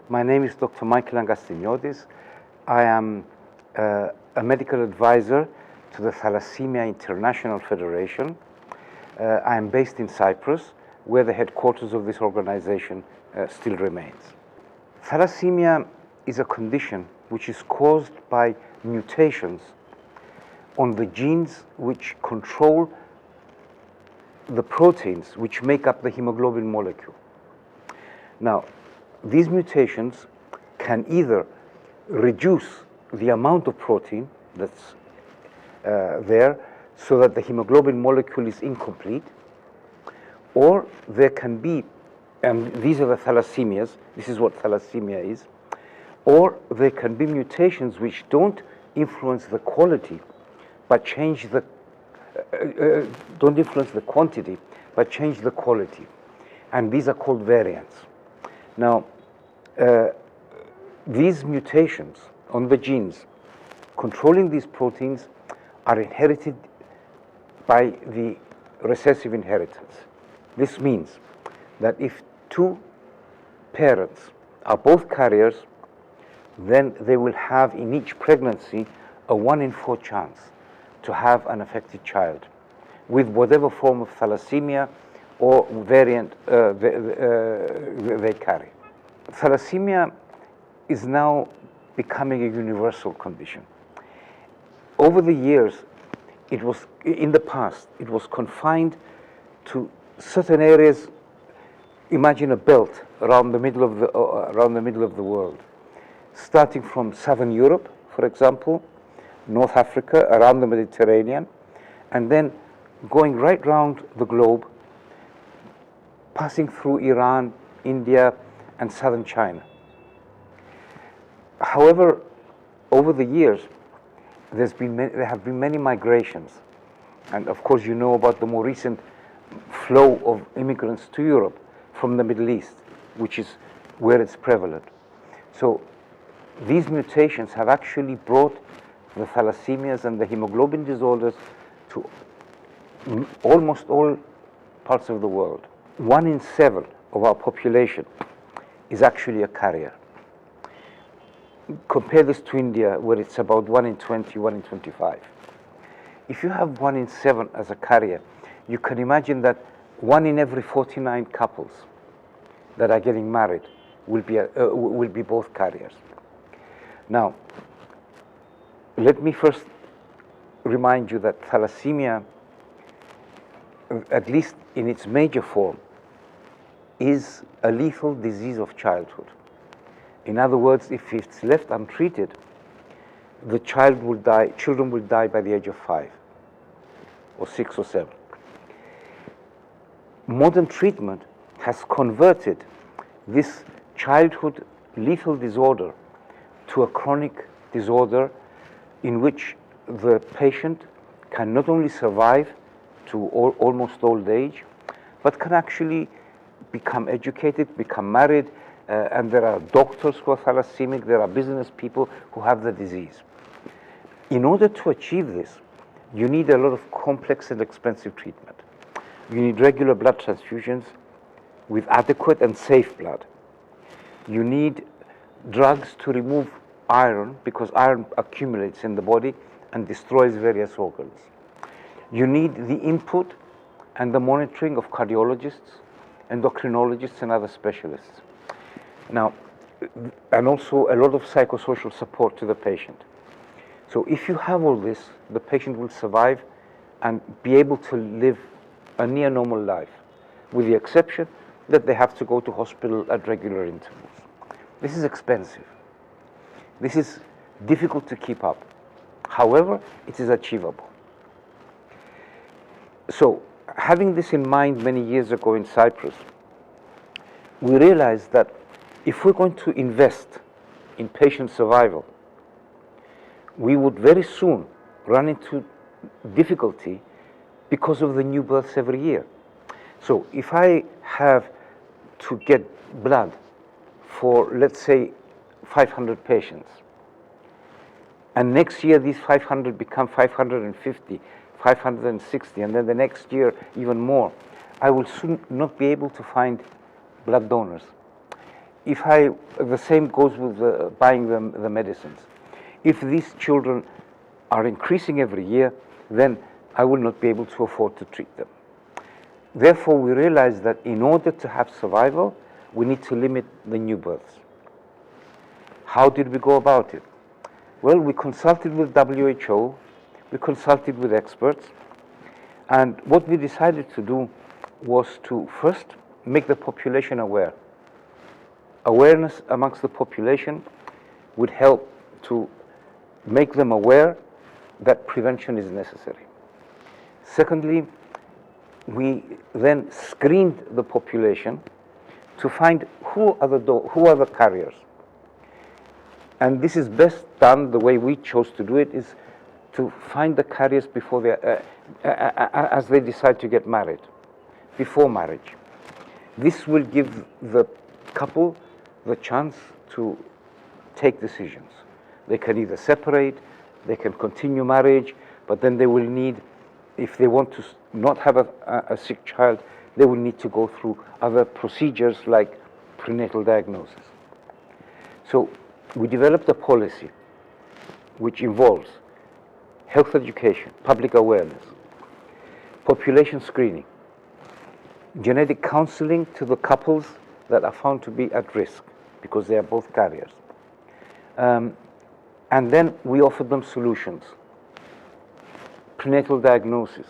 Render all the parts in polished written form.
My name is Dr. Michael Angastignodis. I am a medical advisor to the Thalassemia International Federation. I am based in Cyprus, where the headquarters of this organization still remains. Thalassemia is a condition which is caused by mutations on the genes which control the proteins which make up the hemoglobin molecule. Now, these mutations can either reduce the amount of protein that's there so that the hemoglobin molecule is incomplete, or there can be, and these are the thalassemias, this is what thalassemia is, or there can be mutations which don't influence the quality, but change the, don't influence the quantity, but change the quality. And these are called variants. Now, these mutations on the genes controlling these proteins are inherited by the recessive inheritance. This means that if two parents are both carriers, then they will have in each pregnancy a 1 in 4 chance to have an affected child with whatever form of thalassemia or variant they carry. Thalassemia is now becoming a universal condition. Over the years, in the past, it was confined to certain areas. Imagine a belt around the middle of the world, starting from Southern Europe, for example, North Africa, around the Mediterranean, and then going right round the globe, passing through Iran, India, and southern China. However, over the years, there have been many migrations, and of course you know about the more recent flow of immigrants to Europe from the Middle East, which is where it's prevalent. So these mutations have actually brought the thalassemias and the hemoglobin disorders to almost all parts of the world. 1 in 7 of our population is actually a carrier. Compare this to India, where it's about 1 in 20, 1 in 25. If you have 1 in 7 as a carrier, you can imagine that 1 in every 49 couples that are getting married will be both carriers. Now, let me first remind you that thalassemia, at least in its major form, is a lethal disease of childhood. In other words, if it's left untreated, children will die by the age of 5 or 6 or 7. Modern treatment has converted this childhood lethal disorder to a chronic disorder in which the patient can not only survive to almost old age, but can actually become educated, become married, and there are doctors who are thalassemic, there are business people who have the disease. In order to achieve this, you need a lot of complex and expensive treatment. You need regular blood transfusions with adequate and safe blood. You need drugs to remove iron, because iron accumulates in the body and destroys various organs. You need the input and the monitoring of cardiologists, endocrinologists, and other specialists. Now, and also a lot of psychosocial support to the patient. So if you have all this, the patient will survive and be able to live a near normal life, with the exception that they have to go to hospital at regular intervals. This is expensive. This is difficult to keep up. However, it is achievable. So, having this in mind many years ago in Cyprus, we realized that if we're going to invest in patient survival, we would very soon run into difficulty because of the new births every year. So if I have to get blood for, let's say, 500 patients, and next year these 500 become 550, 560, and then the next year even more, I will soon not be able to find blood donors. the same goes with buying the medicines. If these children are increasing every year, then I will not be able to afford to treat them. Therefore, we realize that in order to have survival, we need to limit the new births. How did we go about it? Well, we consulted with WHO, we consulted with experts, and what we decided to do was to first make the population aware. Awareness amongst the population would help to make them aware that prevention is necessary. Secondly, we then screened the population to find who are the carriers. And this is best done, the way we chose to do it, is to find the carriers before as they decide to get married, before marriage. This will give the couple the chance to take decisions. They can either separate, they can continue marriage, but then they will need, if they want to not have a sick child, they will need to go through other procedures like prenatal diagnosis. So we developed a policy which involves health education, public awareness, population screening, genetic counseling to the couples that are found to be at risk because they are both carriers. And then we offer them solutions. Prenatal diagnosis,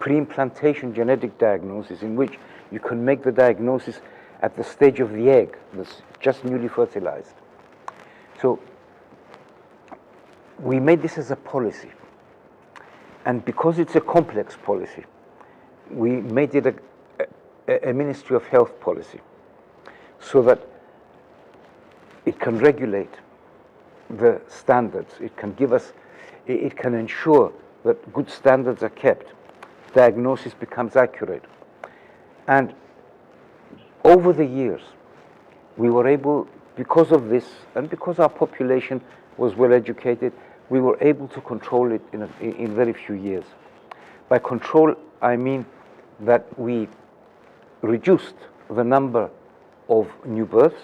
pre-implantation genetic diagnosis, in which you can make the diagnosis at the stage of the egg that's just newly fertilized. So we made this as a policy. And because it's a complex policy, we made it a Ministry of Health policy, so that it can regulate the standards. It can give us, it can ensure that good standards are kept, diagnosis becomes accurate. And over the years, we were able, because of this, and because our population was well educated, we were able to control it in very few years. By control, I mean that we reduced the number of new births.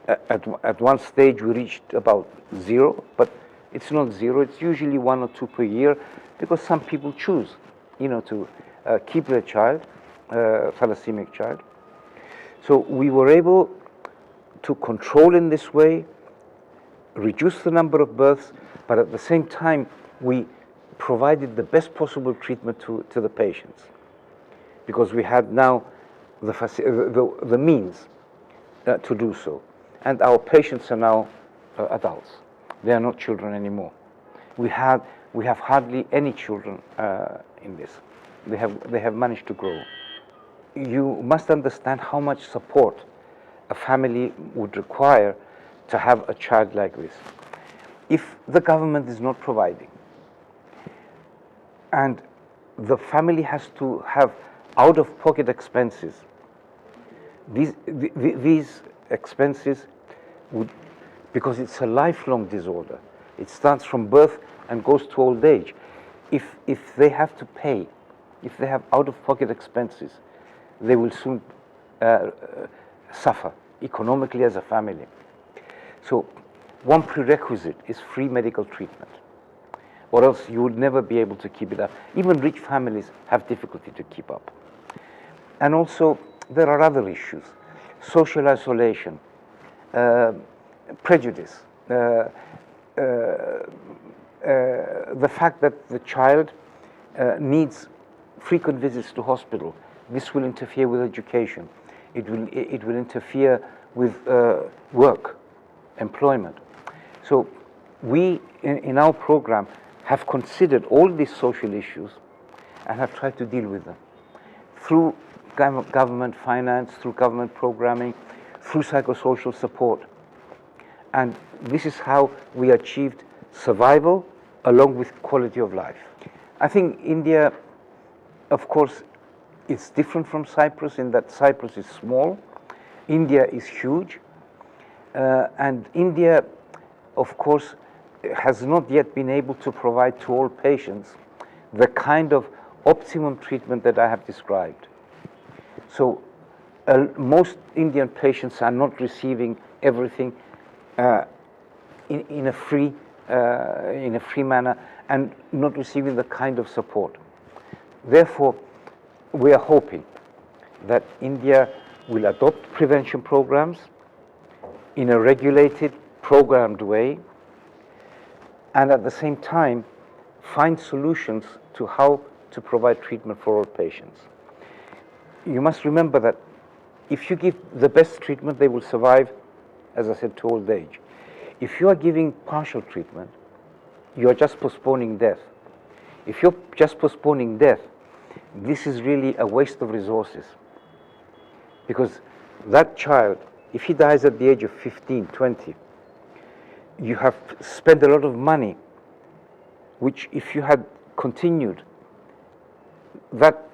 At one stage, we reached about 0, but it's not 0. It's usually 1 or 2 per year, because some people choose, to keep their child, thalassaemic child. So we were able to control in this way, reduce the number of births, but at the same time, we provided the best possible treatment to the patients, because we had now the means to do so. And our patients are now adults. They are not children anymore. We have hardly any children in this. They have managed to grow. You must understand how much support a family would require to have a child like this. If the government is not providing, and the family has to have out-of-pocket expenses, these expenses would, because it's a lifelong disorder, it starts from birth and goes to old age. If they have to pay, if they have out-of-pocket expenses, they will soon suffer economically as a family. So one prerequisite is free medical treatment, or else you would never be able to keep it up. Even rich families have difficulty to keep up. And also, there are other issues: social isolation, prejudice, the fact that the child needs frequent visits to hospital. This will interfere with education. It will interfere with work, employment. So we, in our program, have considered all these social issues and have tried to deal with them through government finance, through government programming, through psychosocial support. And this is how we achieved survival along with quality of life. I think India, of course, is different from Cyprus in that Cyprus is small, India is huge, and India, of course, has not yet been able to provide to all patients the kind of optimum treatment that I have described. So most Indian patients are not receiving everything in a free manner and not receiving the kind of support. Therefore, we are hoping that India will adopt prevention programs in a regulated, programmed way, and at the same time find solutions to how to provide treatment for all patients. You must remember that if you give the best treatment, they will survive, as I said, to old age. If you are giving partial treatment, you are just postponing death. If you're just postponing death, this is really a waste of resources. Because that child, if he dies at the age of 15, 20, you have spent a lot of money, which if you had continued, that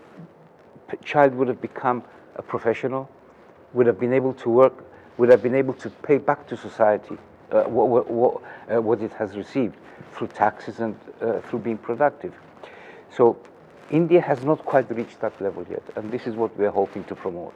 child would have become a professional, would have been able to work, would have been able to pay back to society what it has received through taxes and through being productive. So India has not quite reached that level yet, and this is what we are hoping to promote.